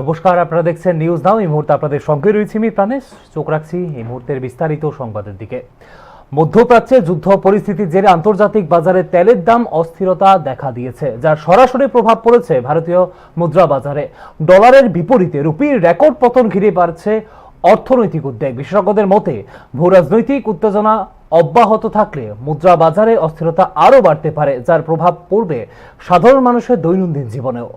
নমস্কার, আপনারা দেখছেন নিউজ নাও। এই মুহূর্তে আপনাদের সঙ্গে রয়েছি আমি প্রাণেশ। চোখ রাখছি এই মুহূর্তের বিস্তারিত সংবাদের দিকে। মধ্যপ্রাচ্যে যুদ্ধ পরিস্থিতির জেরে আন্তর্জাতিক বাজারে তেলের দাম অস্থিরতা দেখা দিয়েছে, যার সরাসরি প্রভাব পড়েছে ভারতীয় মুদ্রা বাজারে। ডলারের বিপরীতে রুপির রেকর্ড পতন ঘিরে বাড়ছে অর্থনৈতিক উদ্বেগ। বিশেষজ্ঞদের মতে ভূ রাজনৈতিক উত্তেজনা অব্যাহত থাকলে মুদ্রা বাজারে অস্থিরতা আরও বাড়তে পারে, যার প্রভাব পড়বে সাধারণ মানুষের দৈনন্দিন জীবনেও।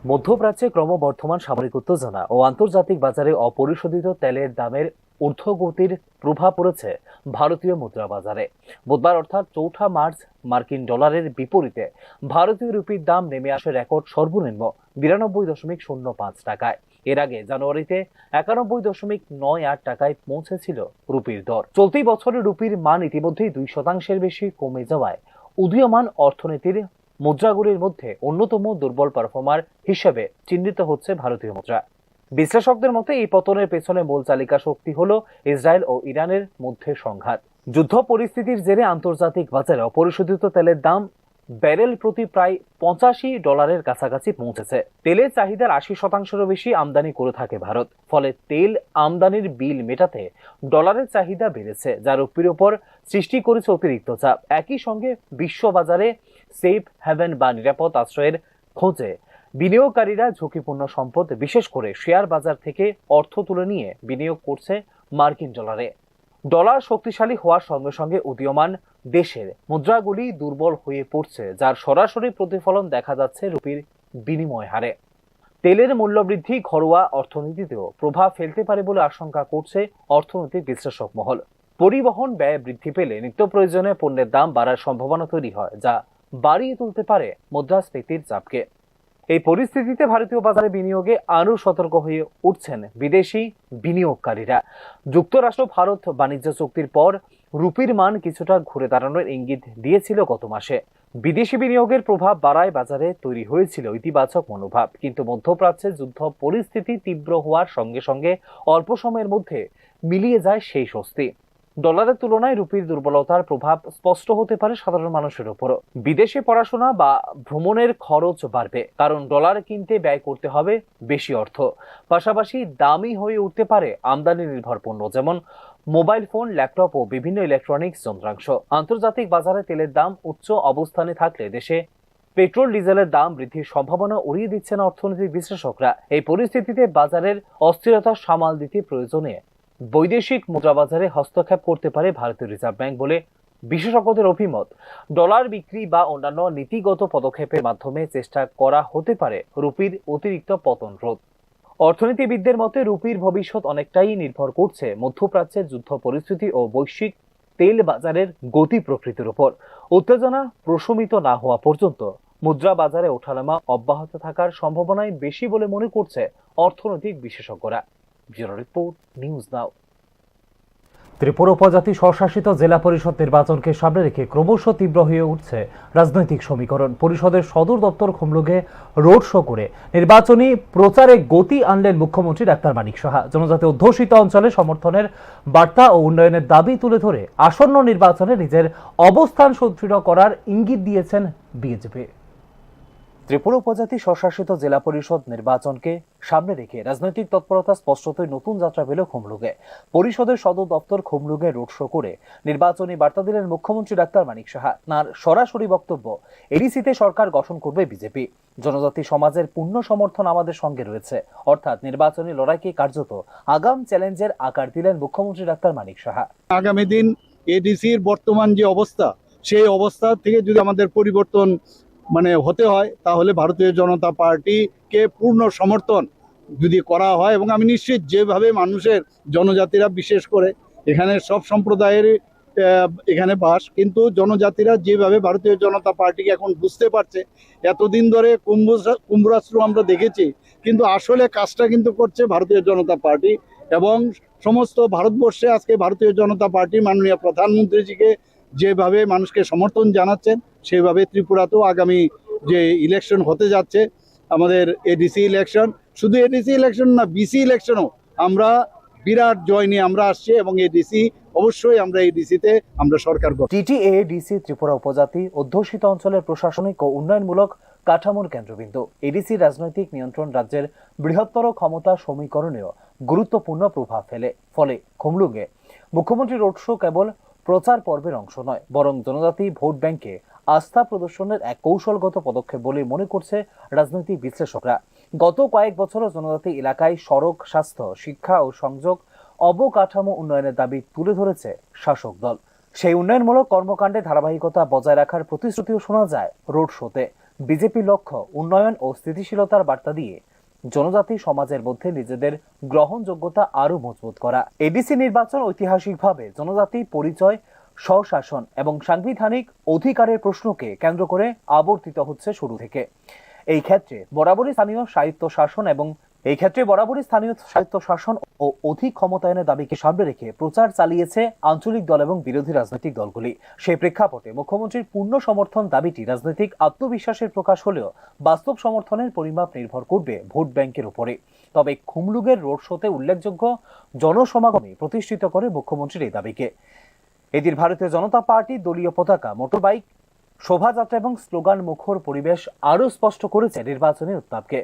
মধ্যপ্রাচ্যে ক্রমবর্ধমান সামরিক উত্তেজনা ও আন্তর্জাতিক বাজারে অপরিশোধিত তেলের দামের ঊর্ধ্বগতির প্রভাব পড়েছে ভারতীয় মুদ্রা বাজারে। বুধবার অর্থাৎ ৪ মার্চ মার্কিন ডলারের বিপরীতে ভারতীয় রুপির দাম নেমে আসে রেকর্ড সর্বনিম্ন ৯২.০৫ টাকায়। এর আগে জানুয়ারিতে ৯১.৯৮ টাকায় পৌঁছেছিল রুপির দর। চলতি বছরে রুপির মান ইতিমধ্যেই ২% বেশি কমে যাওয়ায় উদীয়মান অর্থনীতির মুদ্রাগুলির মধ্যে অন্যতম দুর্বল পারফর্মার হিসেবে চিহ্নিত হচ্ছে ভারতীয় মুদ্রা। বিশ্লেষকদের মতে এই পতনের পেছনে মূল চালিকা শক্তি হল ইসরায়েল ও ইরানের মধ্যে সংঘাত। যুদ্ধ পরিস্থিতির জেরে আন্তর্জাতিক বাজারে অপরিশোধিত তেলের দাম ব্যারেল প্রতি প্রায় $৮৫ কাছাকাছি পৌঁছেছে। তেলের চাহিদার ৮০%-এরও বেশি আমদানি করে থাকে ভারত। ফলে তেল আমদানির বিল মেটাতে ডলারের চাহিদা বেড়েছে, যা রুপির উপর সৃষ্টি করেছে অতিরিক্ত চাপ। একই সঙ্গে বিশ্ববাজারে সেফ হ্যাভেন বা নিরাপদ আশ্রয়ের খোঁজে বিনিয়োগকারীরা ঝুঁকিপূর্ণ সম্পদ, বিশেষ করে শেয়ার বাজার থেকে অর্থ তুলে নিয়ে বিনিয়োগ করছে মার্কিন ডলারে। ডলার শক্তিশালী হওয়ার সঙ্গে সঙ্গে উদীয়মান দেশের মুদ্রাগুলি দুর্বল হয়ে পড়ছে, যার সরাসরি প্রতিফলন দেখা যাচ্ছে রুপির বিনিময় হারে। তেলের মূল্যবৃদ্ধি ঘরোয়া অর্থনীতিতেও প্রভাব ফেলতে পারে বলে আশঙ্কা করছে অর্থনৈতিক বিশ্লেষক মহল। পরিবহন ব্যয় বৃদ্ধি পেলে নিত্য প্রয়োজনীয় পণ্যের দাম বাড়ার সম্ভাবনা তৈরি হয়, যা বাড়িয়ে তুলতে পারে মুদ্রাস্ফীতির চাপকে। এই পরিস্থিতিতে ভারতীয় বাজারে বিনিয়োগে আরও সতর্ক হয়ে উঠছেন বিদেশি বিনিয়োগকারীরা। যুক্তরাষ্ট্র ভারত বাণিজ্য চুক্তির পর রুপির মান কিছুটা ঘুরে দাঁড়ানোর ইঙ্গিত দিয়েছিল গত মাসে। বিদেশি বিনিয়োগের প্রভাব বাড়ায় বাজারে তৈরি হয়েছিল ইতিবাচক মনোভাব। কিন্তু মধ্যপ্রাচ্যে যুদ্ধ পরিস্থিতি তীব্র হওয়ার সঙ্গে সঙ্গে অল্প সময়ের মধ্যে মিলিয়ে যায় সেই স্বস্তি। ডলারের তুলনায় রুপির দুর্বলতার প্রভাব স্পষ্ট হতে পারে সাধারণ মানুষের উপরও। বিদেশে পড়াশোনা বা ভ্রমণের খরচ বাড়বে, কারণ ডলার কিনতে ব্যয় করতে হবে বেশি অর্থ। পাশাপাশি দামি হয়ে উঠতে পারে আমদানি নির্ভর পণ্য, যেমন মোবাইল ফোন, ল্যাপটপ ও বিভিন্ন ইলেকট্রনিক্স যন্ত্রাংশ। আন্তর্জাতিক বাজারে তেলের দাম উচ্চ অবস্থানে থাকলে দেশে পেট্রোল ডিজেলের দাম বৃদ্ধির সম্ভাবনা উড়িয়ে দিচ্ছেন অর্থনৈতিক বিশ্লেষকরা। এই পরিস্থিতিতে বাজারের অস্থিরতা সামাল দিতে প্রয়োজনে বৈদেশিক মুদ্রাবাজারে হস্তক্ষেপ করতে পারে ভারতীয় রিজার্ভ ব্যাংক বলে বিশেষজ্ঞদের অভিমত। ডলার বিক্রি বা অন্যান্য নীতিগত পদক্ষেপের মাধ্যমে চেষ্টা করা হতে পারে রুপির অতিরিক্ত পতন রোধ। অর্থনীতিবিদদের মতে রুপির ভবিষ্যৎ অনেকটাই নির্ভর করছে মধ্যপ্রাচ্যের যুদ্ধ পরিস্থিতি ও বৈশ্বিক তেল বাজারের গতি প্রকৃতির উপর। উত্তেজনা প্রশমিত না হওয়া পর্যন্ত মুদ্রা বাজারে ওঠানামা অব্যাহত থাকার সম্ভাবনাই বেশি বলে মনে করছে অর্থনৈতিক বিশেষজ্ঞরা। ব্যুরো রিপোর্ট, নিউজ নাও। ত্রিপুরা উপজাতি স্বশাসিত জেলা পরিষদ নির্বাচনকে সামনে রেখে ক্রমশ তীব্র হয়ে উঠছে রাজনৈতিক সমীকরণ। পরিষদের সদর দপ্তর খুমলুঙে রোড শো করে নির্বাচনী প্রচারে গতি আনলেন মুখ্যমন্ত্রী ডাক্তার মানিক সাহা। জনজাতি অধ্যুষিত অঞ্চলে সমর্থনের বার্তা ও উন্নয়নের দাবি তুলে ধরে আসন্ন নির্বাচনে নিজের অবস্থান সুদৃঢ় করার ইঙ্গিত দিয়েছেন বিজেপি। ত্রিপুরা উপজাতি স্বশাসিত জেলা পরিষদ নির্বাচনকে সামনে রেখে রাজনৈতিক তৎপরতা স্পষ্টতই নতুন যাত্রা পেল খুমলুঙে। পরিষদের সদর দপ্তর খুমলুঙে রোড শো করে নির্বাচনী বার্তা দিলেন মুখ্যমন্ত্রী ডাক্তার মানিক সাহা। তাঁর সরাসরি বক্তব্য, এডিসিতে সরকার গঠন করবে বিজেপি। জনজাতি সমাজের পূর্ণ সমর্থন আমাদের সঙ্গে রয়েছে। অর্থাৎ নির্বাচনী লড়াইকে কার্যত আগাম চ্যালেঞ্জের আকার দিলেন মুখ্যমন্ত্রী ডাক্তার মানিক সাহা। আগামী দিন এডিসির বর্তমান যে অবস্থা, সেই অবস্থা থেকে যদি আমাদের পরিবর্তন হতে হয়, তাহলে ভারতীয় জনতা পার্টিকে পূর্ণ সমর্থন যদি করা হয়, এবং আমি নিশ্চিত যেভাবে মানুষের জনজাতিরা, বিশেষ করে এখানে সব সম্প্রদায়ের এখানে বাস, কিন্তু জনজাতিরা যেভাবে ভারতীয় জনতা পার্টিকে এখন বুঝতে পারছে। এতদিন ধরে কুম্ভরাষ্ট্র আমরা দেখেছি, কিন্তু আসলে কাজটা কিন্তু করছে ভারতীয় জনতা পার্টি। এবং সমস্ত ভারতবর্ষে আজকে ভারতীয় জনতা পার্টি মাননীয় প্রধানমন্ত্রীজিকে যেভাবে মানুষকে সমর্থন জানাচ্ছেন, সেভাবে ত্রিপুরাতেও আগামী যে ইলেকশন হতে যাচ্ছে, আমাদের এডিসি ইলেকশন, শুধু এডিসি ইলেকশন না, বিসি ইলেকশনও আমরা বিরাট জয় নিয়ে আমরা আসছি, এবং এডিসি অবশ্যই আমরা এডিসিতে আমরা সরকার। টিটিএডিসি ত্রিপুরা উপজাতি অধ্যুষিত অঞ্চলের প্রশাসনিক ও উন্নয়নমূলক কাঠামোর কেন্দ্রবিন্দু। এডিসি রাজনৈতিক নিয়ন্ত্রণ রাজ্যের বৃহত্তর ক্ষমতা সমীকরণেও গুরুত্বপূর্ণ প্রভাব ফেলে। ফলে খুমলুঙে মুখ্যমন্ত্রী রোড শো কেবল প্রচার পর্বের অংশ নয়, বরং জনজাতি ভোট ব্যাংকে আস্থা প্রদর্শনের এক কৌশলগত পদক্ষেপ বলে মনে করছে রাজনৈতিক বিশ্লেষকরা। গত কয়েক বছরও জনজাতি এলাকায় সড়ক, স্বাস্থ্য, শিক্ষা ও সংযোগ অবকাঠামো উন্নয়নের দাবি তুলে ধরেছে শাসক দল। সেই উন্নয়নমূলক কর্মকাণ্ডে ধারাবাহিকতা বজায় রাখার প্রতিশ্রুতিও শোনা যায় রোড শোতে। বিজেপির লক্ষ্য উন্নয়ন ও স্থিতিশীলতার বার্তা দিয়ে জনজাতি সমাজের মধ্যে নিজেদের গ্রহণযোগ্যতা আরো মজবুত করা। এডিসি নির্বাচন ঐতিহাসিকভাবে জনজাতি পরিচয়, স্বশাসন এবং সাংবিধানিক অধিকারের প্রশ্নকে কেন্দ্র করে আবর্তিত হচ্ছে শুরু থেকে। এই ক্ষেত্রে বরাবরই স্থানীয় স্বায়ত্ত শাসন ও অধিক ক্ষমতায়নের দাবিকে সামনে রেখে প্রচার চালিয়েছে আঞ্চলিক দল এবং বিরোধী রাজনৈতিক দলগুলি। সেই প্রেক্ষাপটে মুখ্যমন্ত্রীর পূর্ণ সমর্থন দাবিটি রাজনৈতিক আত্মবিশ্বাসের প্রকাশ হলেও বাস্তব সমর্থনের পরিমাপ নির্ভর করবে ভোট ব্যাংকের উপরে। তবে খুমলুঙের রোড শোতে উল্লেখযোগ্য জনসমাগমে প্রতিষ্ঠিত করে মুখ্যমন্ত্রীর এই দাবিকে। এদিন ভারতীয় জনতা পার্টি দলীয় পতাকা, মোটরবাইক, শোভাযাত্রা এবং স্লোগান মুখর পরিবেশ আরও স্পষ্ট করেছে নির্বাচনের উত্তাপকে।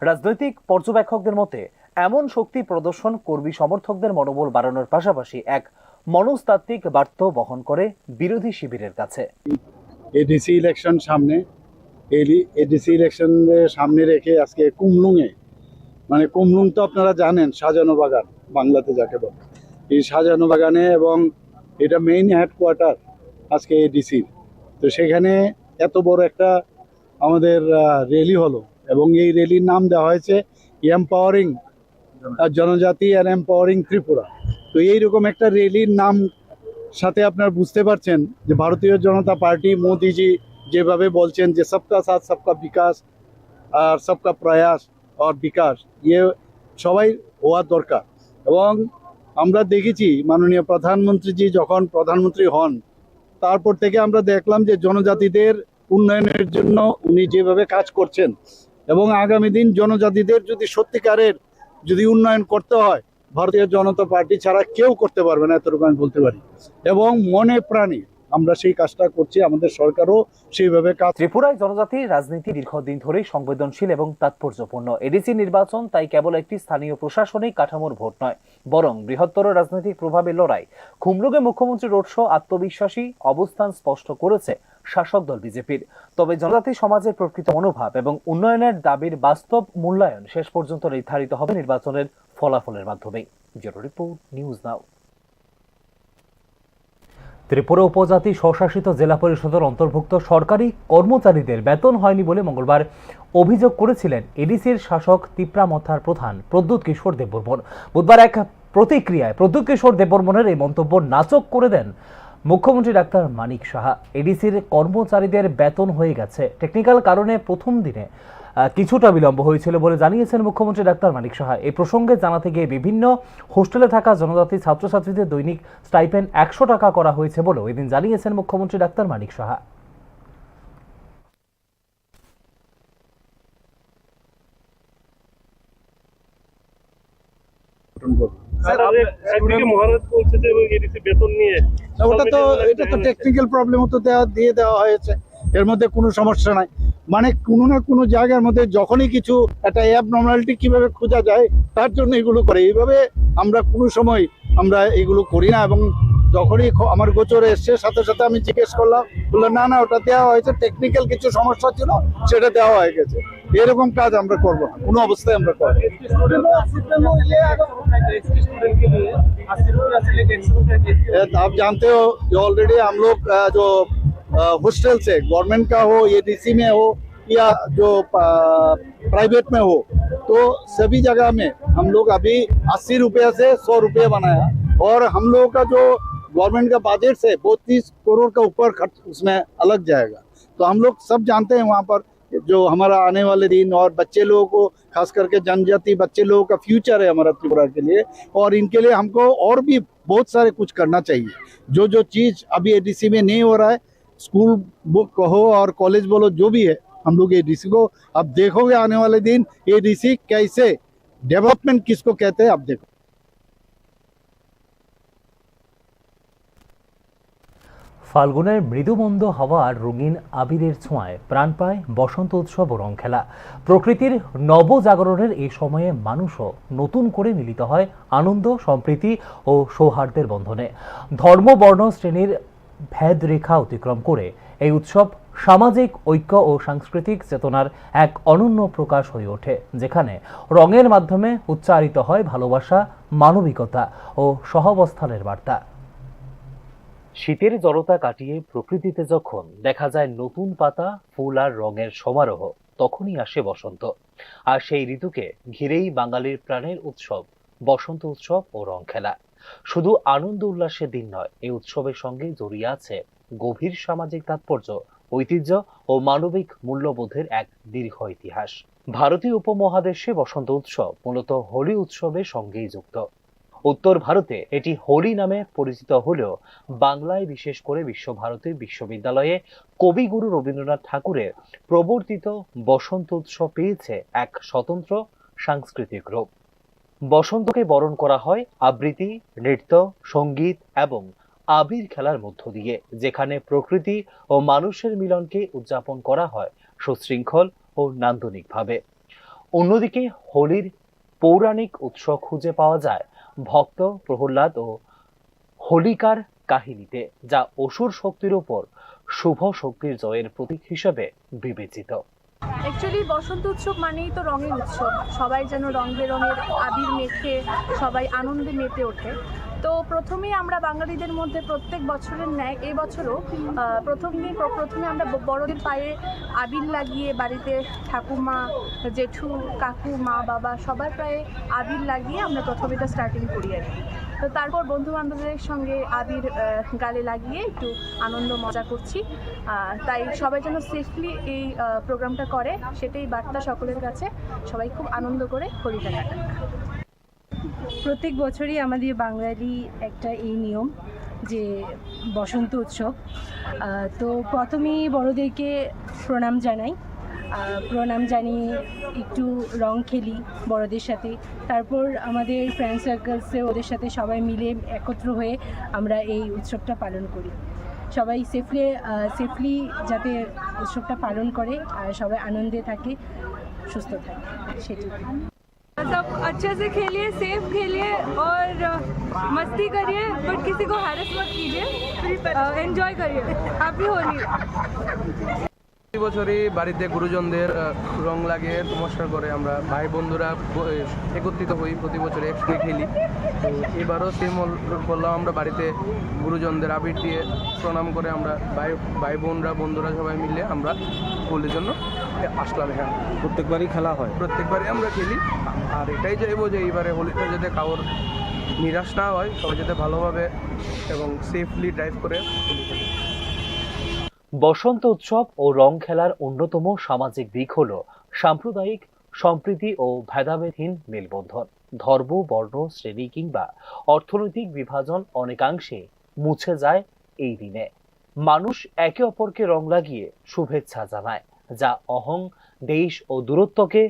রাজনৈতিক পর্যবেক্ষকদের মতে এমন শক্তি প্রদর্শন কর্মী সমর্থকদের মনোবল বাড়ানোর পাশাপাশি এক মনস্তাত্ত্বিক বার্তাও বহন করে বিরোধী শিবিরের কাছে। এডিসি ইলেকশন সামনে রেখে আজকে কুমলুঙে, মানে কুমলুং তো আপনারা জানেন সাজানো বাগান বাংলাতে যাকে বলে, এই সাজানো বাগানে, এবং এটা মেইন হেডকোয়ার্টার আজকে এডিসির। তো সেখানে এত বড় একটা আমাদের র্যালি হলো, এবং এই র্যালির নাম দেওয়া হয়েছে এম্পাওয়ারিং জনজাতি আর এম্পাওয়ারিং ত্রিপুরা। তো এইরকম একটা র্যালির নাম সাথে আপনারা বুঝতে পারছেন যে ভারতীয় জনতা পার্টি, মোদিজি যেভাবে বলছেন যে সবকা সাথ সবকা বিকাশ আর সবকা প্রয়াস আর বিকাশ, ইয়ে সবাই হওয়ার দরকার। এবং আমরা দেখেছি মাননীয় প্রধানমন্ত্রীজি যখন প্রধানমন্ত্রী হন, তারপর থেকে আমরা দেখলাম যে জনজাতিদের উন্নয়নের জন্য উনি যেভাবে কাজ করছেন, এবং আগামী দিন জনজাতিদের যদি সত্যিকারের উন্নয়ন করতে হয়, ভারতীয় জনতা পার্টি ছাড়া কেউ করতে পারবে না, এতটুকু আমি বলতে পারি। এবং মনে প্রাণে আমরা সেই কাজটা করছি, আমাদের সরকারও সেইভাবে কাজ। ত্রিপুরায় জনজাতির রাজনীতি দীর্ঘদিন ধরেই সংবেদনশীল এবং তাৎপর্যপূর্ণ। এডিসি নির্বাচন তাই কেবল একটি স্থানীয় প্রশাসনিক কাঠামোর ভোট নয়, বরং বৃহত্তর রাজনৈতিক প্রভাবের লড়াই। খুমলুঙে মুখ্যমন্ত্রী রোড শো আত্মবিশ্বাসী অবস্থান স্পষ্ট করেছে শাসক দল বিজেপির। তবে জনজাতি সমাজের প্রকৃত মনোভাব এবং উন্নয়নের দাবির বাস্তব মূল্যায়ন শেষ পর্যন্ত নির্ধারিত হবে নির্বাচনের ফলাফলের মাধ্যমে। ব্যুরো রিপোর্ট, নিউজ নাও। ত্রিপুরা উপজাতি স্বশাসিত জেলা পরিষদের অন্তর্ভুক্ত সরকারি কর্মচারীদের বেতন হয়নি বলে মঙ্গলবার অভিযোগ করেছিলেন এডিসির শাসক তিপ্রামথার প্রধান প্রদ্যুৎ কিশোর দেববর্মন। বুধবার এক প্রতিক্রিয়ায় প্রদ্যুৎ কিশোর দেববর্মনের এই মন্তব্য নাকচ করে দেন মুখ্যমন্ত্রী ডাক্তার মানিক সাহা। এডিসির কর্মচারীদের বেতন হয়ে গেছে, টেকনিক্যাল কারণে প্রথম দিনে কিছুটা বিলম্ব হয়েছিল বলে জানিয়েছেন মুখ্যমন্ত্রী ডাক্তার মানিক সাহা। এই প্রসঙ্গে জানাতে গিয়ে বিভিন্ন হোস্টেলে থাকা জনজাতি ছাত্রছাত্রীদের দৈনিক স্টাইপেন্ড 100 টাকা করা হয়েছে বলেও এদিন জানিয়েছেন মুখ্যমন্ত্রী ডাক্তার মানিক সাহা। এটা তো টেকনিক্যাল প্রবলেম তো দিয়ে দেওয়া হয়েছে, এর মধ্যে কোনো সমস্যা নাই। মানে কোনো না কোনো জায়গার মধ্যে যখনই কিছু একটা অ্যাবনর্মালিটি কিভাবে খোঁজা যায় তার জন্য এগুলো করে। এইভাবে আমরা কোনো সময় আমরা এগুলো করি না, এবং যখনই আমার গোচরে এসছে সাথে সাথে আমি জিজ্ঞেস করলাম, বললাম না ওটা দেওয়া হয়েছে, টেকনিক্যাল কিছু সমস্যা ছিল সেটা দেওয়া হয়ে গেছে। এরকম কাজ আমরা করবো না, কোনো অবস্থায় আমরা করবো। आप जानते हो ऑलरेडी हम लोग जो हॉस्टल से गवर्नमेंट का हो, ये डीसी में हो या जो प्राइवेट में हो, तो सभी जगह में हम लोग अभी 80 रुपये से 100 रुपये बनाया। और हम लोगों का जो गवर्नमेंट का बजट से 32 करोड़ का ऊपर खर्च उसमें अलग जाएगा। तो हम लोग सब जानते हैं वहाँ पर जो हमारा आने वाले दिन और बच्चे लोगों को, खास करके जनजाति बच्चे लोगों का फ्यूचर है हमारा त्रिपुरा के लिए, और इनके लिए हमको और भी बहुत सारे कुछ करना चाहिए। जो चीज़ अभी एडीसी में नहीं हो रहा है, स्कूल बुक हो और कॉलेज बोलो जो भी है, हम लोग एडीसी को, अब देखोगे आने वाले दिन एडीसी कैसे डेवलपमेंट किसको कहते हैं, अब देखो। ফাল্গুনের মৃদুমন্দ হাওয়া আর রঙিন আবিরের ছোঁয়ায় প্রাণ পায় বসন্ত উৎসব ও রং খেলা। প্রকৃতির নবজাগরণের এই সময়ে মানুষও নতুন করে মিলিত হয় আনন্দ, সম্প্রীতি ও সৌহার্দ্যের বন্ধনে। ধর্ম, বর্ণ, শ্রেণীর ভেদ রেখা অতিক্রম করে এই উৎসব সামাজিক ঐক্য ও সাংস্কৃতিক চেতনার এক অনন্য প্রকাশ হয়ে ওঠে, যেখানে রঙের মাধ্যমে উচ্চারিত হয় ভালোবাসা, মানবিকতা ও সহাবস্থানের বার্তা। শীতের জড়তা কাটিয়ে প্রকৃতিতে যখন দেখা যায় নতুন পাতা, ফুল আর রঙের সমারোহ, তখনই আসে বসন্ত। আর সেই ঋতুকে ঘিরেই বাঙালির প্রাণের উৎসব বসন্ত উৎসব ও রং খেলা। শুধু আনন্দ উল্লাসের দিন নয়, এই উৎসবের সঙ্গে জড়িয়ে আছে গভীর সামাজিক তাৎপর্য, ঐতিহ্য ও মানবিক মূল্যবোধের এক দীর্ঘ ইতিহাস। ভারতীয় উপমহাদেশে বসন্ত উৎসব মূলত হোলি উৎসবের সঙ্গেই যুক্ত। উত্তর ভারতে এটি হোলি নামে পরিচিত হলেও বাংলায়, বিশেষ করে বিশ্বভারতী বিশ্ববিদ্যালয়ে কবিগুরু রবীন্দ্রনাথ ঠাকুরের প্রবর্তিত বসন্ত উৎসব পেয়েছে এক স্বতন্ত্র সাংস্কৃতিক রূপ। বসন্তকে বরণ করা হয় আবৃত্তি, নৃত্য, সঙ্গীত এবং আবির খেলার মধ্য দিয়ে, যেখানে প্রকৃতি ও মানুষের মিলনকে উদযাপন করা হয় সুশৃঙ্খল ও নান্দনিকভাবে। অন্যদিকে হোলির পৌরাণিক উৎস খুঁজে পাওয়া যায় ভক্ত প্রহ্লাদ ও হোলিকার কাহিনীতে, যা অসুর শক্তির উপর শুভ শক্তির জয়ের প্রতীক হিসেবে বিবেচিত। অ্যাকচুয়ালি বসন্ত উৎসব মানেই তো রঙের উৎসব। সবাই যেন রং বেরঙের আবির মেখে সবাই আনন্দে মেতে ওঠে। তো প্রথমেই আমরা বাঙালিদের মধ্যে প্রত্যেক বছরের ন্যায় এবছরও প্রথমে আমরা বড়দের পায়ে আবির লাগিয়ে, বাড়িতে ঠাকুমা, জেঠু, কাকু, মা, বাবা সবার পায়ে আবির লাগিয়ে আমরা প্রথমে এটা স্টার্টিং করি আর কি। তো তারপর বন্ধু বান্ধবদের সঙ্গে আবির গালে লাগিয়ে একটু আনন্দ মজা করছি। তাই সবাই যেন সেফলি এই প্রোগ্রামটা করে, সেটাই বার্তা সকলের কাছে। সবাই খুব আনন্দ করে হোলিটা কাটায়। প্রত্যেক বছরই আমাদের বাঙালি একটা এই নিয়ম যে বসন্ত উৎসব। তো প্রথমেই বড়দেরকে প্রণাম জানিয়ে একটু রং খেলি বড়দের সাথে। তারপর আমাদের ফ্রেন্ড সার্কেলসে ওদের সাথে সবাই মিলে একত্র হয়ে আমরা এই উৎসবটা পালন করি। সবাই সেফলি যাতে উৎসবটা পালন করে আর সবাই আনন্দে থাকে, সুস্থ থাকে, সেটি। सब अच्छे से खेलिए, सेफ खेलिए और मस्ती करिए, बट किसी को हैरेस मत कीजिए, एंजॉय करिए। हैप्पी होली। প্রতি বছরই বাড়িতে গুরুজনদের রং লাগিয়ে নমস্কার করে আমরা ভাই বন্ধুরা একত্রিত হই, প্রতি বছর একসঙ্গে খেলি। তো এবারও সেম বললাম, আমরা বাড়িতে গুরুজনদের আবির দিয়ে প্রণাম করে আমরা ভাই বোনরা, বন্ধুরা সবাই মিলে আমরা হোলির জন্য আসলাম এখানে। প্রত্যেকবারই খেলা হয়? প্রত্যেকবারই আমরা খেলি। আর এটাই চাইবো যে এইবারে হোলিটা যাতে কারোর নিরাশ না হয়, সবাই যাতে ভালোভাবে এবং সেফলি ড্রাইভ করে হোলি খেলি। বসন্ত উৎসব ও রং খেলার অন্যতম সামাজিক দিক হল সাম্প্রদায়িক সম্প্রীতি ও ভেদাভেদহীন মেলবন্ধন। ধর্ম, বর্ণ, শ্রেণী কিংবা অর্থনৈতিক বিভাজন অনেকাংশে মুছে যায় এই দিনে। মানুষ একে অপরকে রং লাগিয়ে শুভেচ্ছা জানায়, যা অহং, দেশ ও দূরত্বকে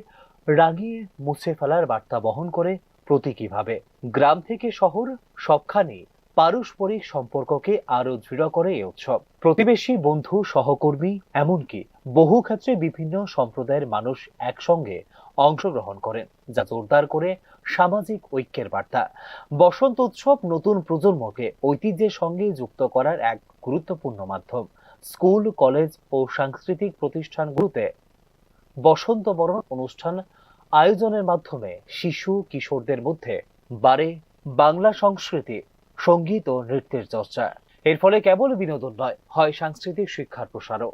রাঙিয়ে মুছে ফেলার বার্তা বহন করে প্রতীকীভাবে। গ্রাম থেকে শহর সবখানে পারস্পরিক সম্পর্ককে আরো দৃঢ় করে এই উৎসব। প্রতিবেশী, বন্ধু, সহকর্মী, এমনকি বহু ক্ষেত্রে বিভিন্ন সম্প্রদায়ের মানুষ একসঙ্গে অংশগ্রহণ করেন, যা জোরদার করে সামাজিক ঐক্যের বার্তা। বসন্ত উৎসব নতুন প্রজন্মকে ঐতিহ্যের সঙ্গে যুক্ত করার এক গুরুত্বপূর্ণ মাধ্যম। স্কুল, কলেজ ও সাংস্কৃতিক প্রতিষ্ঠানগুলোতে বসন্ত বরণ অনুষ্ঠান আয়োজনের মাধ্যমে শিশু কিশোরদের মধ্যে বাড়ে বাংলা সংস্কৃতি, সঙ্গীত ও নৃত্যের চর্চা। এর ফলে কেবল বিনোদন নয়, হয় সাংস্কৃতিক শিক্ষার প্রসারও।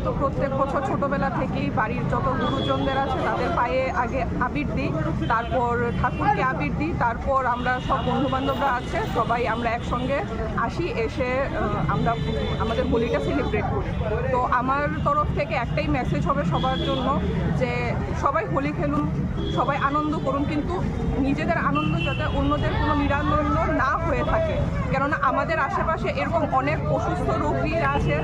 তো প্রত্যেক বছর ছোটবেলা থেকেই বাড়ির যত গুরুজনদের আছে তাদের পায়ে আগে আবির দিই, তারপর ঠাকুরকে আবির দিই, তারপর আমরা সব বন্ধু বান্ধবরা আছে সবাই আমরা একসঙ্গে আসি, এসে আমরা আমাদের হোলিটা সেলিব্রেট করি। তো আমার তরফ থেকে একটাই মেসেজ হবে সবার জন্য যে সবাই হোলি খেলুন, সবাই আনন্দ করুন, কিন্তু নিজেদের আনন্দ যাতে অন্যদের কোনো নিরানন্দ না হয়ে থাকে। কেননা আমাদের আশেপাশে এরকম অনেক অসুস্থ রোগীরা আছে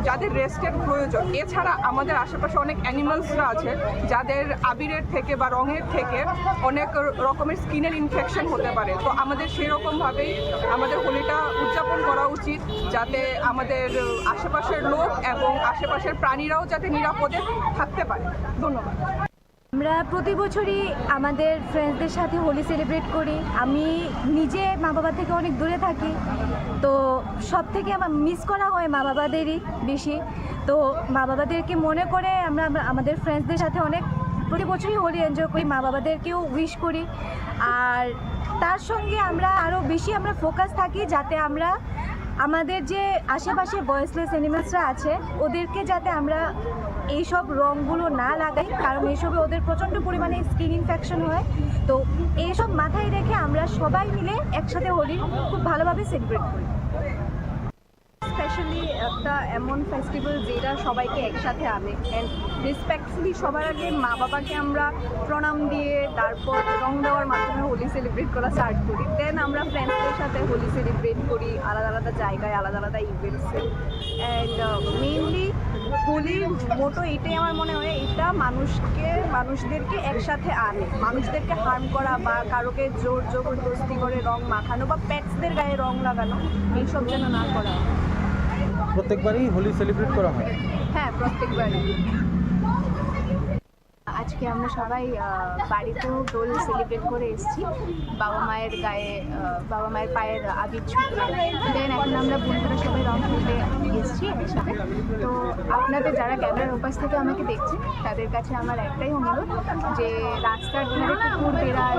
যাদের রেস্টের প্রয়োজন। এছাড়া আমাদের আশেপাশে অনেক অ্যানিমালসরা আছে যাদের আবিরের থেকে বা রঙের থেকে অনেক রকমের স্কিনের ইনফেকশন হতে পারে। তো আমাদের সেই রকমভাবেই আমাদের হোলিটা উদযাপন করা উচিত, যাতে আমাদের আশেপাশের লোক এবং আশেপাশের প্রাণীরাও যাতে নিরাপদে থাকতে পারে। ধন্যবাদ। আমরা প্রতি বছরই আমাদের ফ্রেন্ডসদের সাথে হোলি সেলিব্রেট করি। আমি নিজে মা বাবা থেকে অনেক দূরে থাকি, তো সব থেকে আমার মিস করা হয় মা বাবাদেরই বেশি। তো মা বাবাদেরকে মনে করে আমরা আমাদের ফ্রেন্ডসদের সাথে অনেক প্রতি বছরই হোলি এনজয় করি, মা বাবাদেরকেও উইশ করি। আর তার সঙ্গে আমরা আরও বেশি ফোকাস থাকি যাতে আমরা আমাদের যে আশেপাশে ভয়েসলেস অ্যানিমেলসরা আছে ওদেরকে যাতে আমরা এইসব রঙগুলো না লাগাই, কারণ এইসবে ওদের প্রচণ্ড পরিমাণে স্কিন ইনফেকশন হয়। তো এইসব মাথায় রেখে আমরা সবাই মিলে একসাথে হোলি খুব ভালোভাবে সেলিব্রেট করি। স্পেশালি একটা এমন ফেস্টিভ্যাল যেটা সবাইকে একসাথে আনে, অ্যান্ড রেসপেক্টফুলি সবার আগে মা বাবাকে আমরা প্রণাম দিয়ে তারপর রং দেওয়ার মাধ্যমে হোলি সেলিব্রেট করা স্টার্ট করি। দেন আমরা ফ্রেন্ডসদের সাথে হোলি সেলিব্রেট করি আলাদা আলাদা জায়গায়, আলাদা আলাদা ইভেন্টসে। অ্যান্ড মেইনলি হোলির মোটো এটাই আমার মনে হয়, এটা মানুষদেরকে একসাথে আনে, মানুষদেরকে হার্ম করা বা কারোকে জোর জবরদস্তি করে রং মাখানো বা পেটসদের গায়ে রং লাগানো এইসব যেন না করা হয়। প্রত্যেকবারই হোলি সেলিব্রেট করা হয়? হ্যাঁ, প্রত্যেকবারই। আজকে আমরা সবাই বাড়িতেও দোল সেলিব্রেট করে এসেছি, বাবা মায়ের পায়ের আবির ছুঁয়ে। দেন এখন আমরা বন্ধুরা সবাই রং খেলতে এসেছি একসাথে। তো আপনাদের যারা ক্যামেরার ওপাশ থেকে আমাকে দেখছেন তাদের কাছে আমার একটাই অনুরোধ যে রাস্তার ধারে কুকুর, বেড়াল,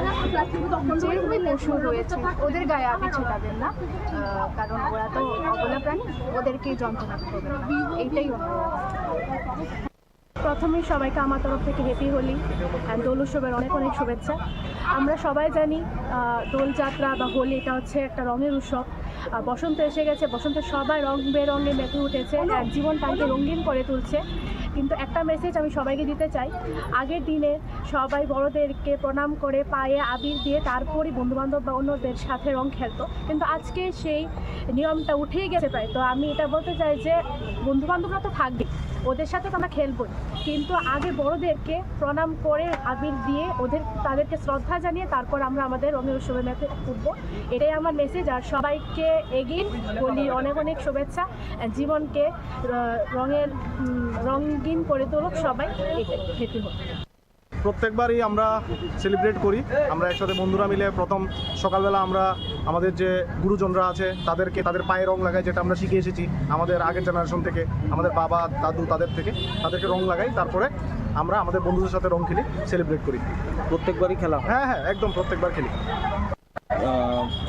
যে পশু রয়েছে ওদের গায়ে আবির ছোটাবেন না, কারণ ওরা তো অবলা প্রাণী, ওদেরকে যন্ত্রণা করবেন না, এইটাই অনুরোধ। প্রথমেই সবাইকে আমার তরফ থেকে হ্যাপি হোলি অ্যান্ড দোল উৎসবের অনেক অনেক শুভেচ্ছা। আমরা সবাই জানি দোলযাত্রা বা হোলি এটা হচ্ছে একটা রঙের উৎসব। বসন্ত এসে গেছে, বসন্তে সবাই রং বেরঙে মেতে উঠেছে, জীবনটাকে রঙিন করে তুলছে। কিন্তু একটা মেসেজ আমি সবাইকে দিতে চাই, আগের দিনে সবাই বড়োদেরকে প্রণাম করে পায়ে আবির দিয়ে তারপরই বন্ধুবান্ধব বা অন্যদের সাথে রং খেলতো, কিন্তু আজকে সেই নিয়মটা উঠেই গেছে প্রায়। তো আমি এটা বলতে চাই যে বন্ধুবান্ধবরা তো থাকবে, ওদের সাথে তো আমরা খেলবই, কিন্তু আগে বড়োদেরকে প্রণাম করে আবির দিয়ে তাদেরকে শ্রদ্ধা জানিয়ে তারপর আমরা আমাদের রঙের উৎসবে মেতে উঠবো। এটাই আমার মেসেজ। আর সবাইকে এগিয়ে বলি অনেক অনেক শুভেচ্ছা, জীবনকে রঙিন করে তুলুক সবাই, এটাই হ্যাপি হোক। প্রত্যেকবারই আমরা সেলিব্রেট করি, আমরা একসাথে বন্ধুরা মিলে প্রথম সকালবেলা আমরা আমাদের যে গুরুজনরা আছে তাদের পায়ে রং লাগাই, যেটা আমরা শিখে এসেছি আমাদের আগের জেনারেশন থেকে, আমাদের বাবা দাদু তাদেরকে রং লাগাই, তারপরে আমরা আমাদের বন্ধুদের সাথে রং খেলি, সেলিব্রেট করি। প্রত্যেকবারই খেলা হয়? হ্যাঁ, একদম প্রত্যেকবার খেলি।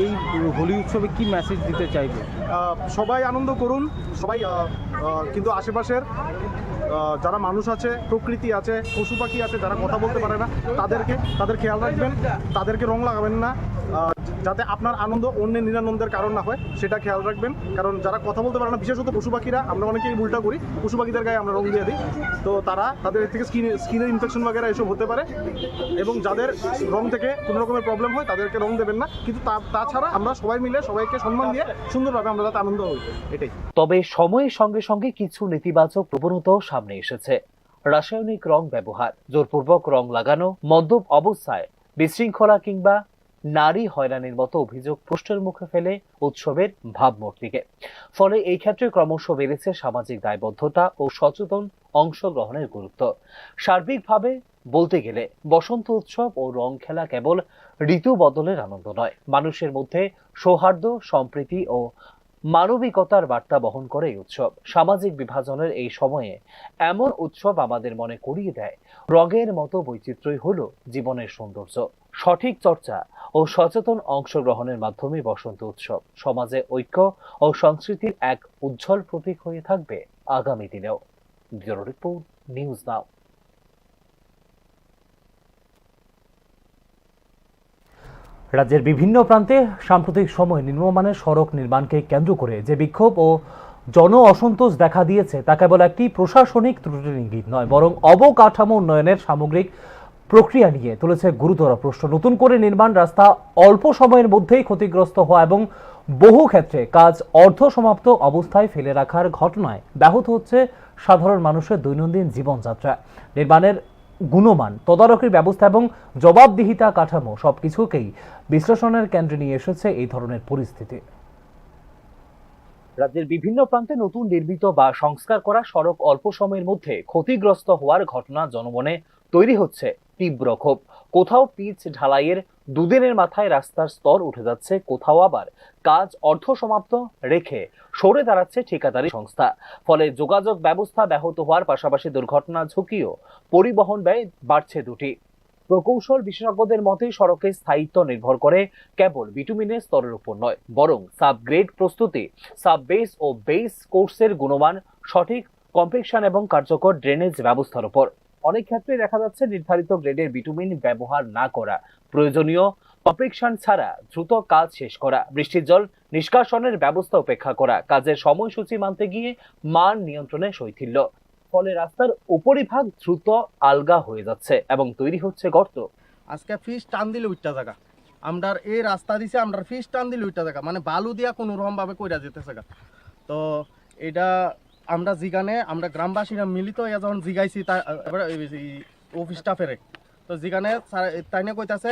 এই হোলি উৎসবে কি মেসেজ দিতে চাইবে? সবাই আনন্দ করুন, সবাই কিন্তু আশেপাশের যারা মানুষ আছে, প্রকৃতি আছে, পশু পাখি আছে, যারা কথা বলতে পারে না তাদের খেয়াল রাখবেন, তাদেরকে রং লাগাবেন না, যাতে আপনার আনন্দ অন্যের নিরানন্দের কারণ না হয় সেটা খেয়াল রাখবেন। কারণ যারা কথা বলতে পারে না, বিশেষত পশু পাখিরা, আমরা অনেকেই উল্টা করি, পশু পাখিদের গায়ে আমরা রং দিয়ে দিই, তো তাদের থেকে স্কিনের ইনফেকশন বাগেরা এসব হতে পারে। এবং যাদের রং থেকে কোনো রকমের প্রবলেম হয় তাদেরকে রং দেবেন না, কিন্তু তাছাড়া আমরা সবাই মিলে সবাইকে সম্মান দিয়ে সুন্দরভাবে আমরা যাতে আনন্দ হই, এটাই। তবে সময়ের সঙ্গে সঙ্গে কিছু নেতিবাচক প্রবণতাও সামনে এসেছে। রাসায়নিক রং ব্যবহার, জোরপূর্বক রং লাগানো, মদ্যপ অবস্থায় বিশৃঙ্খলা কিংবা নারী হয়রানির মতো অভিযোগ প্রশ্নের মুখে ফেলে উৎসবের ভাবমূর্তিকে। ফলে এই ক্ষেত্রে ক্রমশ বেড়েছে সামাজিক দায়বদ্ধতা ও সচেতন অংশগ্রহণের গুরুত্ব। সার্বিকভাবে বলতে গেলে বসন্ত উৎসব ও রং খেলা কেবল ঋতু বদলের আনন্দ নয়, মানুষের মধ্যে সৌহার্দ্য, সম্প্রীতি ও মানবিকতার বার্তা বহন করে এই উৎসব। সামাজিক বিভাজনের এই সময়ে এমন উৎসব আমাদের মনে করিয়ে দেয়, রঙের মতো বৈচিত্র্যই হলো জীবনের সৌন্দর্য। সঠিক চর্চা ও সচেতন অংশগ্রহণের মাধ্যমে বসন্ত উৎসব সমাজে ঐক্য ও সংস্কৃতির এক উজ্জ্বল প্রতীক হয়ে থাকবে আগামী দিনেও। ব্যুরো রিপোর্ট, নিউজ নাও। রাজ্যের বিভিন্ন প্রান্তে সাম্প্রতিক সময়ে নিম্নমানের সড়ক নির্মাণকে কেন্দ্র করে যে বিক্ষোভ ও জন অসন্তোষ দেখা দিয়েছে তা কেবল একটি প্রশাসনিক ত্রুটির ইঙ্গিত নয়, বরং অবকাঠামো উন্নয়নের সামগ্রিক প্রক্রিয়া নিয়ে তুলেছে গুরুতর প্রশ্ন। নতুন করে নির্মাণ রাস্তা অল্প সময়ের মধ্যেই ক্ষতিগ্রস্ত হওয়া এবং বহু ক্ষেত্রে কাজ অর্ধ সমাপ্ত অবস্থায় ফেলে রাখার ঘটনায় ব্যাহত হচ্ছে সাধারণ মানুষের দৈনন্দিন জীবনযাত্রা। নির্মাণের গুণমান, তদারকির ব্যবস্থা এবং জবাবদিহিতা কাঠামো সবকিছুকেই বিশ্লেষণের কেন্দ্রে নিয়ে এসেছে এই ধরনের পরিস্থিতি। রাজ্যের বিভিন্ন প্রান্তে নতুন নির্মিত বা সংস্কার করা সড়ক অল্প সময়ের মধ্যে ক্ষতিগ্রস্ত হওয়ার ঘটনা জনমনে তৈরি হচ্ছে তীব্র ক্ষোভ। কোথাও পিচ ঢালাইয়ের দুদিনের মাথায় রাস্তার স্তর উঠে যাচ্ছে, কোথাও আবার কাজ অর্ধ সমাপ্ত রেখে সরে দাঁড়াচ্ছে ঠিকাদারি সংস্থা। ফলে যোগাযোগ ব্যবস্থা ব্যাহত হওয়ার পাশাপাশি দুর্ঘটনা ঝুঁকিও পরিবহন ব্যয় বাড়ছে দুটি। প্রকৌশল বিশেষজ্ঞদের মতে সড়কের স্থায়িত্ব নির্ভর করে কেবল বিটুমিনের স্তরের উপর নয়, বরং সাবগ্রেড প্রস্তুতি, সাব বেস ও বেস কোর্সের গুণমান, সঠিক কম্পেকশন এবং কার্যকর ড্রেনেজ ব্যবস্থার উপর। অনেক ক্ষেত্রে দেখা যাচ্ছে নির্ধারিত গ্রেডের বিটুমিন ব্যবহার না করা, প্রয়োজনীয় কম্পেকশন ছাড়া দ্রুত কাজ শেষ করা, বৃষ্টির জল নিষ্কাশনের ব্যবস্থা উপেক্ষা করা, কাজের সময়সূচি মানতে গিয়ে মান নিয়ন্ত্রণে শৈথিল্য। ফলে রাস্তার উপরিভাগ দ্রুত আলগা হয়ে যাচ্ছে এবং তৈরি হচ্ছে গর্ত। আজকে ফিস টান দিলে উঠটা জায়গা আমরার এই রাস্তা দিছে, আমরা ফিস টান দিলে উঠটা জায়গা মানে বালু দিয়া কোনো রকম ভাবে কইরা যেতেছে গা। তো এটা আমরা জিগানে আমরা গ্রামবাসীরা মিলিত হয়ে যখন জিগাইছি অফিস স্টাফের, তো জিগানে তাইনে কইতাছে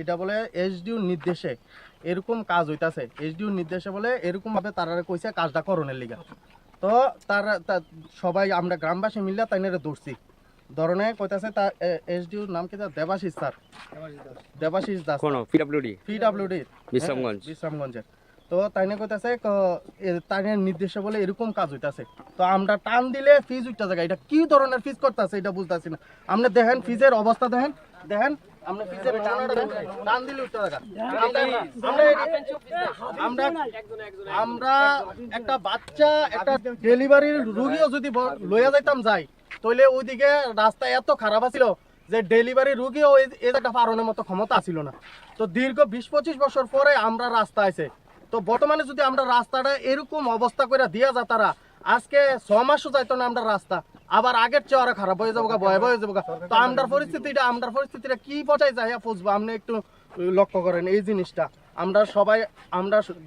এটা বলে এসডিওর নির্দেশে এরকম কাজ হইতাছে, এসডিওর নির্দেশে বলে এরকম ভাবে তারা কইছে কাজটা করণের লিগা। তো তারা সবাই আমরা গ্রামবাসী মিললে তাইনের ধরছি, ধরনে কইতাছে তার এসডিওর নাম কি দেবাশিস স্যার, দেবাশিস দাস, পিডব্লিউডি বিশ্রামগঞ্জের। তো তাইনে কইতাছে তাইনের নির্দেশে বলে এরকম কাজ হইতাছে। তো আমরা টান দিলে ফিজ উঠতে জায়গা, এটা কি ধরনের ফিজ করতেছে এটা বুঝতেছি না। আপনি দেখেন ফিজের অবস্থা, দেখেন আমরা ফিজের টান দিলে উঠতে জায়গা। আমরা একটা বাচ্চা, একটা ডেলিভারির রুগীও যদি লইয়া যাইতাম যাই, তাহলে ওইদিকে রাস্তা এত খারাপ আছিল যে ডেলিভারি রুগীও এই একটা পারনের মতো ক্ষমতা ছিল না। তো দীর্ঘ 20-25 বছর পরে আমরা রাস্তা আছে। তো বর্তমানে যদি আমরা রাস্তাটা এরকম অবস্থা করে দিয়া যা, তারা আজকে 6 মাসও যাইতো না আমরা রাস্তা, আবার আগের চেয়ে আরো খারাপ হয়ে যাবো, ভয় হয়ে যাবো। তো আমরা পরিস্থিতিটা কি পর্যায়ে যাইয়া পৌঁছবো আপনি একটু লক্ষ্য করেন এই জিনিসটা। আমরা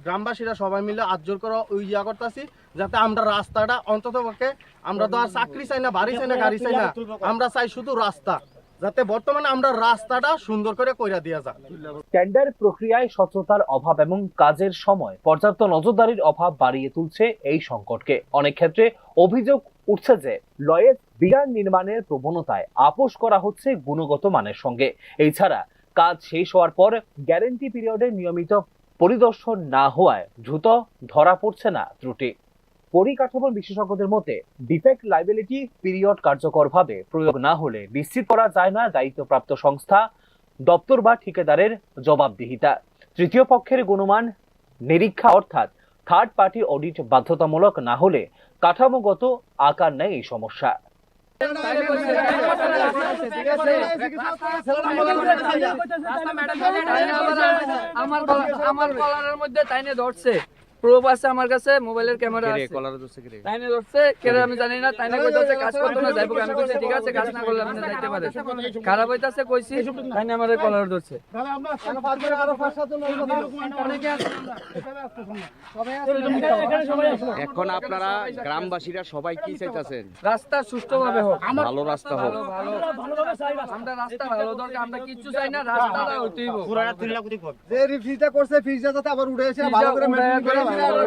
গ্রামবাসীরা সবাই মিলে আটজোর করে ইয়া করতেছি যাতে আমরা রাস্তাটা অন্তত পক্ষে, আমরা তো আর চাকরি চাই না, বাড়ি চাই না, গাড়ি চাই না, আমরা চাই শুধু রাস্তা, যাতে বর্তমানে আমরা রাস্তাটা সুন্দর করে কইরা দিয়া যায়। টেন্ডার প্রক্রিয়ায় স্বচ্ছতার অভাব এবং কাজের সময় পর্যাপ্ত নজরদারির অভাব বাড়িয়ে তুলছে এই সংকটকে। অনেক ক্ষেত্রে অভিযোগ উঠছে যে লয়ের বিরান নির্মাণের প্রবণতায় আপোষ করা হচ্ছে গুণগত মানের সঙ্গে। এছাড়া কাজ শেষ হওয়ার পর গ্যারেন্টি পিরিয়ডে নিয়মিত পরিদর্শন না হওয়ায় দ্রুত ধরা পড়ছে না ত্রুটি। পরিকাঠামো বিশেষজ্ঞদের মতে ডিফেক্ট লাইবিলিটি পিরিয়ড কার্যকরভাবে প্রয়োগ না হলে নিশ্চিত করা যায় না দায়িত্বপ্রাপ্ত সংস্থা, দপ্তর বা ঠিকাদারের জবাবদিহিতা। তৃতীয় পক্ষের গুণমান নিরীক্ষা অর্থাৎ থার্ড পার্টি অডিট বাধ্যতামূলক না হলে কাঠামোগত আকার নেয় এই সমস্যা। আমার কলারের মধ্যে তাইনে ধরছে, প্রুফ আছে আমার কাছে, মোবাইলের ক্যামেরা আছে, তাইনে ধরছে কেন আমি জানি না। তাইনে কইতাছে কাজ করতে না যাইবো, আমি কইছি ঠিক আছে কাজ না করলে আপনি যাইতে পারে, খারাপ হইতাছে কইছি, তাইনে আমারে কলার ধরছে। এখন আপনারা গ্রামবাসীরা সবাই কি চাইতেছেন? রাস্তা সুষ্ঠুভাবে হোক, ভালো রাস্তা হোক। আমরা রাস্তা ভালো দরকার, আমরা কিচ্ছু চাই না, রাস্তাটা হইতেই হবে। যে রিফিজটা করছে ফিজটা যাতে আবার উঠে এসে ভালো করে মেইনটেইন করে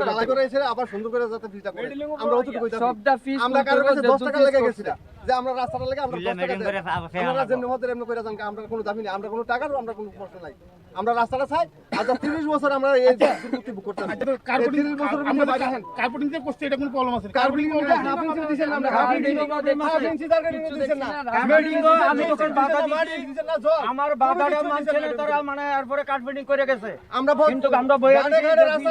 ঢালাই করে এসে আবার সুন্দর করে যাতে ফিজটা করে। আমরা ওটুকু কইতাছি, সবটা ফিজ আমরা কারোর কাছে 10 টাকা লেগে গেছিল যে আমরা রাস্তাটা লাগি আমরা 10 টাকা দেব, আমরা যেমন মধ্যে এমন করে জান আমরা কোনো দাবি নেই, আমরা কোনো টাকার আমরা কোনো প্রশ্ন নাই, আমরা রাস্তাটা চাই। আজ 30 বছর আমরা এই দুর্নীতি বুক করতে না, 30 বছর আমরা দেখেন কার্পেটিং যে করতে এটা কোনো প্রবলেম আছে? কার্পেটিং এটা হাফ ইঞ্চি দিছেন, আমরা হাফ ইঞ্চি জায়গা দিছেন না, কার্পেটিং আমি তখন বাধা দিছেন না, আমার বাধাটা মানছে না তারা, মানে এরপরে কার্পেটিং করে গেছে। আমরা কিন্তু আমরা বইয়া রাস্তা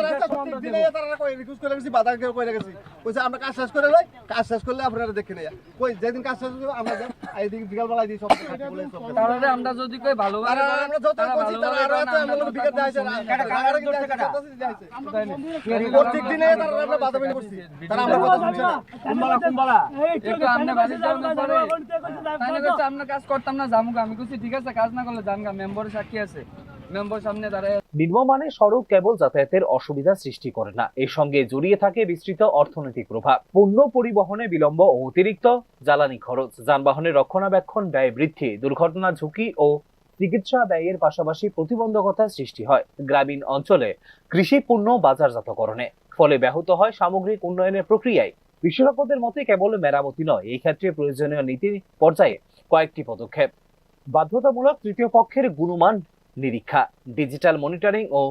দিনে তারা কই রিকোয়েস্ট করে গেছি, বাধা করে গেছি, কইছে আমরা কাজ শেষ করে লই, কাজ শেষ করলে আপনারা দেখে নেয়া, কই যেদিন কাজ শেষ হবে আমরা এই দিন বিকাল বেলায় দিই সব বলে সব। তাহলে আমরা যদি কই ভালোভাবে আমরা যত কইছি তারা আরো আছে, আমরা বিকাল দেখাইছে না, কাগারে কি দেখাইছে প্রত্যেক দিনে তারা আমরা বাধা মেনে করছি, তারা আমরা কথা শুনছে না। কুম্বালা একটু আমনে বাড়ি যাওয়ার পরে তাইলে কইছে আমরা কাজ করতাম না জামুগা, আমি কইছি ঠিক আছে কাজ না করলে জানগা, মেম্বারের সাক্ষী আছে, মেম্বার সামনে দাঁড়ায় নিম্নমানের সড়ক কেবল যাতায়াতের অসুবিধা সৃষ্টি করে না, এর সঙ্গে জড়িয়ে থাকে বিস্তৃত অর্থনৈতিক প্রভাব। পণ্য পরিবহনে বিলম্ব ও অতিরিক্ত জ্বালানি খরচ, যানবাহনের রক্ষণাবেক্ষণ ব্যয় বৃদ্ধি, দুর্ঘটনা ঝুঁকি ও চিকিৎসা ব্যয়ের পাশাপাশি প্রতিবন্ধকতার সৃষ্টি হয় গ্রামীণ অঞ্চলে কৃষি পণ্য বাজারজাতকরণে। ফলে ব্যাহত হয় সামগ্রিক উন্নয়নের প্রক্রিয়ায়। বিশেষজ্ঞদের মতে কেবল মেরামতি নয়, এই ক্ষেত্রে প্রয়োজনীয় নীতি পর্যায়ে কয়েকটি পদক্ষেপ: বাধ্যতামূলক তৃতীয় পক্ষের গুণমান নিরীক্ষা, ডিজিটাল মনিটরিং ও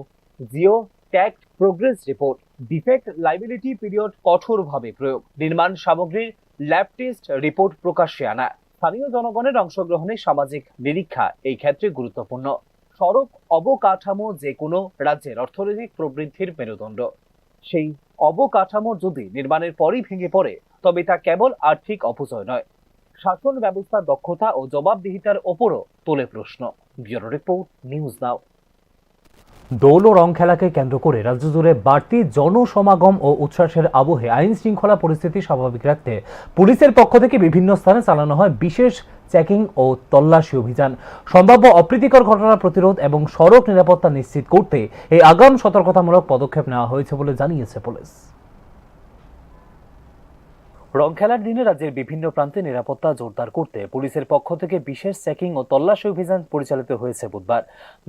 geo tag progress report, defect liability period কঠোরভাবে প্রয়োগ, নির্মাণ সামগ্রীর ল্যাব টেস্ট রিপোর্ট প্রকাশ্যে আনা, স্থানীয় জনগণের অংশগ্রহণে সামাজিক নিরীক্ষা এই ক্ষেত্রে গুরুত্বপূর্ণ। সড়ক অবকাঠামো যে কোনো রাজ্যের অর্থনৈতিক প্রবৃদ্ধির মেরুদণ্ড। সেই অবকাঠামো যদি নির্মাণের পরই ভেঙে পড়ে, তবে তা কেবল আর্থিক অপচয় নয়, শাসন ব্যবস্থার দক্ষতা ও জবাবদিহিতার ওপরও তোলে প্রশ্ন। Bureau report, news now. Dol ও রং খেলাকে কেন্দ্র করে রাজ্য জুড়ে বাড়তি জনসমাগম ও উচ্ছ্বাসের আবহে আইন শৃঙ্খলা পরিস্থিতি স্বাভাবিক রাখতে পুলিশের পক্ষ থেকে বিভিন্ন স্থানে চালানো হয় বিশেষ চেকিং ও তল্লাশি অভিযান। সম্ভাব্য অপ্রীতিকর ঘটনা প্রতিরোধ এবং সড়ক নিরাপত্তা নিশ্চিত করতে এই আগাম সতর্কতামূলক পদক্ষেপ নেওয়া হয়েছে বলে জানিয়েছে পুলিশ। রং খেলার দিনে রাজ্যের বিভিন্ন প্রান্তে নিরাপত্তা জোরদার করতে পুলিশের পক্ষ থেকে বিশেষ চেকিং ও তল্লাশি অভিযান পরিচালিত হয়েছে বুধবার।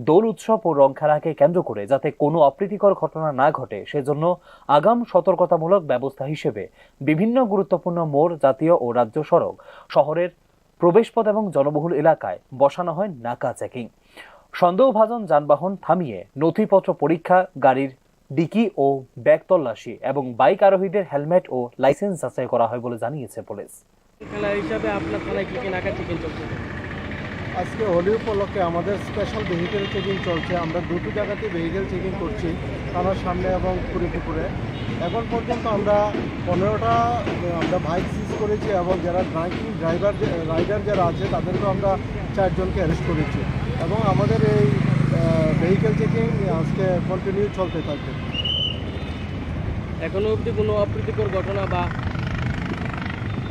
দোল উৎসব ও রং খেলাকে কেন্দ্র করে যাতে কোনো অপ্রীতিকর ঘটনা না ঘটে, সেজন্য আগাম সতর্কতামূলক ব্যবস্থা হিসেবে বিভিন্ন গুরুত্বপূর্ণ মোড়, জাতীয় ও রাজ্য সড়ক, শহরের প্রবেশপথ এবং জনবহুল এলাকায় বসানো হয় নাকা চেকিং। সন্দেহভাজন যানবাহন থামিয়ে নথিপত্র পরীক্ষা, গাড়ির ডিকি ও ব্যাগ তল্লাশি এবং বাইক আরোহীদের হেলমেট ও লাইসেন্স যাচাই করা হয় বলে জানিয়েছে পুলিশ। খেলা হিসাবে আপনার থানায় কি কি নাকা চেকিং চলছে? আজকে হোলি উপলক্ষে আমাদের স্পেশাল ভেহিকেল চেকিং চলছে। আমরা দুটো জায়গাতে ভেহিকেল চেকিং করছি, থানার সামনে এবং পুকুরে। এখন পর্যন্ত আমরা 15টা আমরা বাইক সিজ করেছি এবং যারা রাইডার যারা আছে তাদেরকেও আমরা 4 জনকে অ্যারেস্ট করেছি এবং আমাদের এই ভেহিকেল চেকিং আজকে কন্টিনিউ চলতে থাকবে। এখনো অবধি কোনো অপ্রীতিকর ঘটনা বা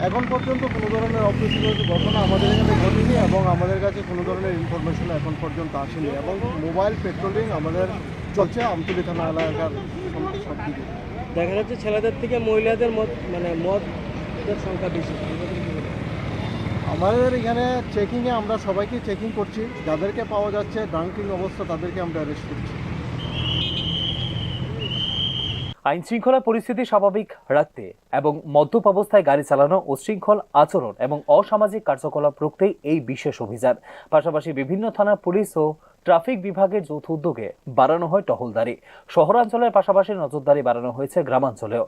এখন পর্যন্ত কোনো ধরনের অপ্রীতিকর ঘটনা আমাদের এখানে ঘটেনি এবং আমাদের কাছে কোনো ধরনের ইনফরমেশন এখন পর্যন্ত আসেনি এবং মোবাইল পেট্রোলিং আমাদের চলছে আমতলী থানা এলাকার সব দিকে। দেখা যাচ্ছে ছেলেদের থেকে মহিলাদের মদের সংখ্যা বেশি। আমাদের এখানে চেকিংয়ে আমরা সবাইকে চেকিং করছি, যাদেরকে পাওয়া যাচ্ছে ড্রাঙ্কিং অবস্থা তাদেরকে আমরা অ্যারেস্ট করছি। আইন শৃঙ্খলা পরিস্থিতি স্বাভাবিক রাখতে এবং মদ্যপ অবস্থায় গাড়ি চালানো, উচ্ছৃঙ্খল আচরণ এবং অসামাজিক কার্যকলাপ রুখতেই এই বিশেষ অভিযান। পাশাপাশি বিভিন্ন থানা, পুলিশ ও ট্রাফিক বিভাগের যৌথ উদ্যোগে বাড়ানো হয় টহলদারি। শহরাঞ্চলের পাশাপাশি নজরদারি বাড়ানো হয়েছে গ্রামাঞ্চলেও।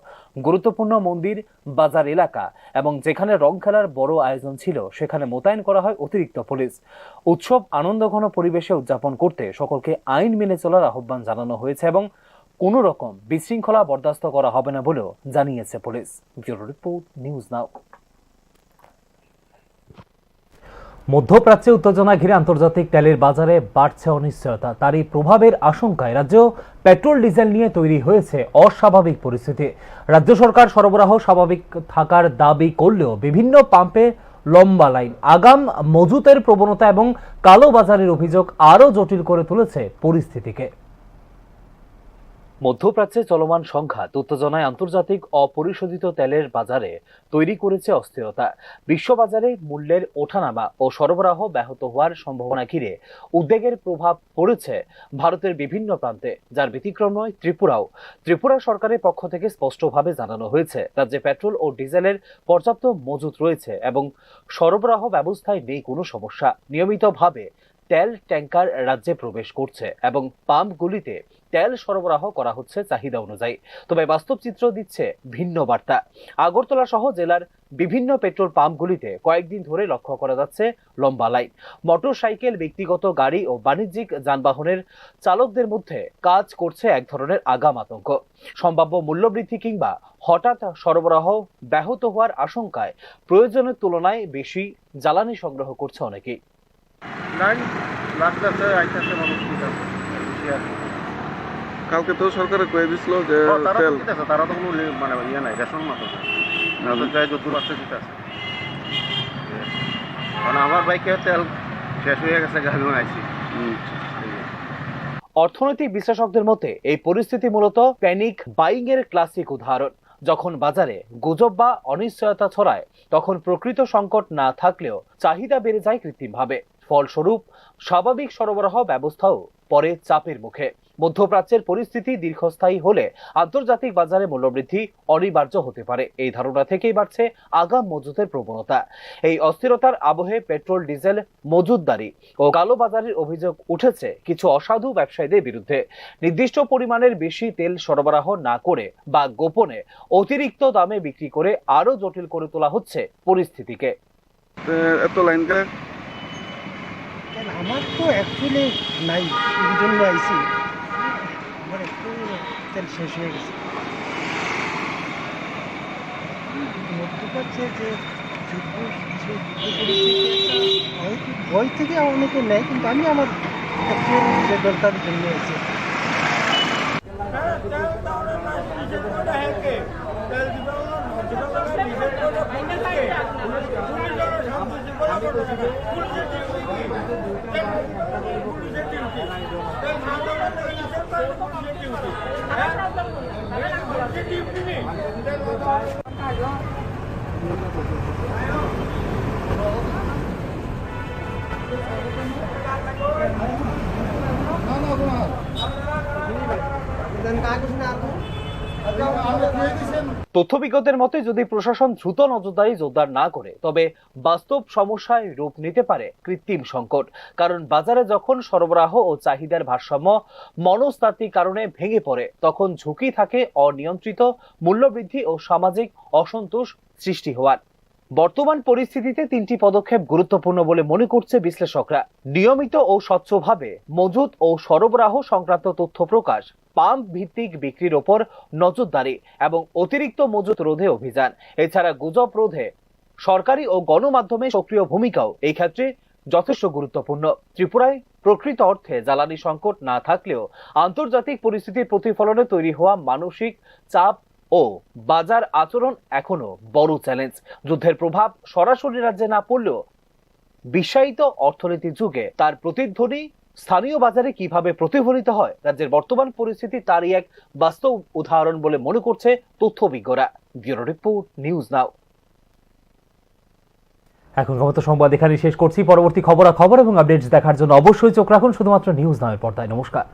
গুরুত্বপূর্ণ মন্দির, বাজার এলাকা এবং যেখানে রং খেলার বড় আয়োজন ছিল, সেখানে মোতায়েন করা হয় অতিরিক্ত পুলিশ। উৎসব আনন্দঘন পরিবেশে উদযাপন করতে সকলকে আইন মেনে চলার আহ্বান জানানো হয়েছে এবং কোনো রকম বিশৃঙ্খলা বরদাস্ত করা হবে না বলেও জানিয়েছে পুলিশ। ব্যুরো রিপোর্ট, নিউজ নাও। মধ্যপ্রাচ্যে উত্তেজনা ঘিরে আন্তর্জাতিক তেলের বাজারে বাড়ছে অনিশ্চয়তা। তারই প্রভাবের আশঙ্কায় রাজ্যেও পেট্রোল ডিজেল নিয়ে তৈরি হয়েছে অস্বাভাবিক পরিস্থিতি। রাজ্য সরকার সরবরাহ স্বাভাবিক থাকার দাবি করলেও বিভিন্ন পাম্পে লম্বা লাইন, আগাম মজুতের প্রবণতা এবং কালো বাজারের অভিযোগ আরও জটিল করে তুলেছে পরিস্থিতিকে। মধ্যপ্রাচ্যে চলমান সংঘাত উত্তেজনায় আন্তর্জাতিক অপরিশোধিত তেলের বাজারে তৈরি করেছে অস্থিরতা। বিশ্ববাজারে মূল্যের ওঠানামা ও সরবরাহ ব্যাহত হওয়ার সম্ভাবনা ঘিরে উদ্বেগের প্রভাব পড়েছে ভারতের বিভিন্ন প্রান্তে, যার ব্যতিক্রম নয় ত্রিপুরাও। ত্রিপুরা সরকারের পক্ষ থেকে স্পষ্টভাবে জানানো হয়েছে, রাজ্যে পেট্রোল ও ডিজেলের পর্যাপ্ত মজুত রয়েছে এবং সরবরাহ ব্যবস্থায় নেই কোনো সমস্যা। নিয়মিতভাবে তেল ট্যাঙ্কার রাজ্যে প্রবেশ করছে এবং পাম্পগুলিতে তেল সরবরাহ করা হচ্ছে চাহিদা অনুযায়ী। তবে বাস্তব চিত্র দিচ্ছে ভিন্ন বার্তা। আগরতলা সহ জেলার বিভিন্ন পেট্রোল পাম্পগুলিতে কয়েকদিন ধরে লক্ষ্য করা যাচ্ছে লম্বা লাইন। মোটরসাইকেল, ব্যক্তিগত গাড়ি ও বাণিজ্যিক যানবাহনের চালকদের মধ্যে কাজ করছে এক ধরনের আগাম আতঙ্ক। সম্ভাব্য মূল্যবৃদ্ধি কিংবা হঠাৎ সরবরাহ ব্যাহত হওয়ার আশঙ্কায় প্রয়োজনের তুলনায় বেশি জ্বালানি সংগ্রহ করছে অনেকেই। কালকে তো সরকারে কয়ে দিছিল যে তেল তারা তো কোনো মানে ইয়ে নাই, রেশন মাত্র চাই যত বাচ্চা দিতে আছে। কারণ আমার বাইকে তেল শেষ হয়ে গেছে, গাড়ি আইছি। অর্থনৈতিক বিশ্লেষকদের মতে এই পরিস্থিতি মূলত প্যানিক বাইং এর ক্লাসিক উদাহরণ। যখন বাজারে গুজব বা অনিশ্চয়তা ছড়ায় তখন প্রকৃত সংকট না থাকলেও চাহিদা বেড়ে যায় কৃত্রিমভাবে। ফলস্বরূপ স্বাভাবিক সরবরাহ ব্যবস্থাও পরে চাপের মুখে। মধ্যপ্রাচ্যের পরিস্থিতি দীর্ঘস্থায়ী হলে আন্তর্জাতিক বাজারে মূল্যবৃদ্ধি অনিবার্য হতে পারে। এই ধারণা থেকেই বাড়ছে আগাম মজুতের প্রবণতা। এই অস্থিরতার আবহে পেট্রোল, ডিজেল মজুতদারি ও কালোবাজারের অভিযোগ উঠেছে কিছু অসাধু ব্যবসায়ীদের বিরুদ্ধে। নির্দিষ্ট পরিমাণের বেশি তেল সরবরাহ না করে বা গোপনে অতিরিক্ত দামে বিক্রি করে আরো জটিল করে তোলা হচ্ছে পরিস্থিতিকে। এত লাইন কে আমার তো অ্যাকচুয়ালি নাই, এই জন্য আইসি। আমার একটু তেল শেষ হয়ে গেছে। মধ্যপ্রাচ্যে যে যুদ্ধ, সেই ভয় থেকে অনেকে নেয়, কিন্তু আমি আমার অ্যাকচুয়ালি যে দরকারের জন্য আছি। তথ্যবিজ্ঞদের মতে যদি প্রশাসন দ্রুত নজরদারি জোরদার না করে তবে বাস্তব সমস্যায় রূপ নিতে পারে কৃত্রিম সংকট। কারণ বাজারে যখন সরবরাহ ও চাহিদার ভারসাম্য মনস্তাত্ত্বিক কারণে ভেঙে পড়ে তখন ঝুঁকি থাকে অনিয়ন্ত্রিত মূল্যবৃদ্ধি ও সামাজিক অসন্তোষ সৃষ্টি হওয়ার। বর্তমান পরিস্থিতিতে 3টি পদক্ষেপ গুরুত্বপূর্ণ বলে মনে করছে বিশ্লেষকরা। নিয়মিত ও স্বচ্ছভাবে মজুত ও সরবরাহ সংক্রান্ত তথ্য প্রকাশ, পাম্প ভিত্তিক বিক্রির ওপর নজরদারি এবং অতিরিক্ত মজুত রোধে অভিযান। এছাড়া গুজব রোধে সরকারি ও গণমাধ্যমে সক্রিয় ভূমিকাও এই ক্ষেত্রে যথেষ্ট গুরুত্বপূর্ণ। ত্রিপুরায় প্রকৃত অর্থে জ্বালানি সংকট না থাকলেও আন্তর্জাতিক পরিস্থিতির প্রতিফলনে তৈরি হওয়া মানসিক চাপ ও বাজার আচরণ এখনো বড় চ্যালেঞ্জ। যুদ্ধের প্রভাব সরাসরি রাজ্যে না পড়লেও বিশ্বায়িত অর্থনীতির যুগে তার প্রতিধ্বনি স্থানীয় বাজারে কিভাবে প্রতিফলিত হয় রাজ্যের বর্তমান পরিস্থিতি তারই এক বাস্তব উদাহরণ বলে মনে করছে তথ্যবিজ্ঞরা। Bureau report, news now. এখন মতো সংবাদ এখানেই শেষ করছি। পরবর্তী খবরাখবর এবং আপডেটস দেখার জন্য অবশ্যই চোখ রাখুন শুধুমাত্র নিউজ নাওয়ের পর্দায়। নমস্কার।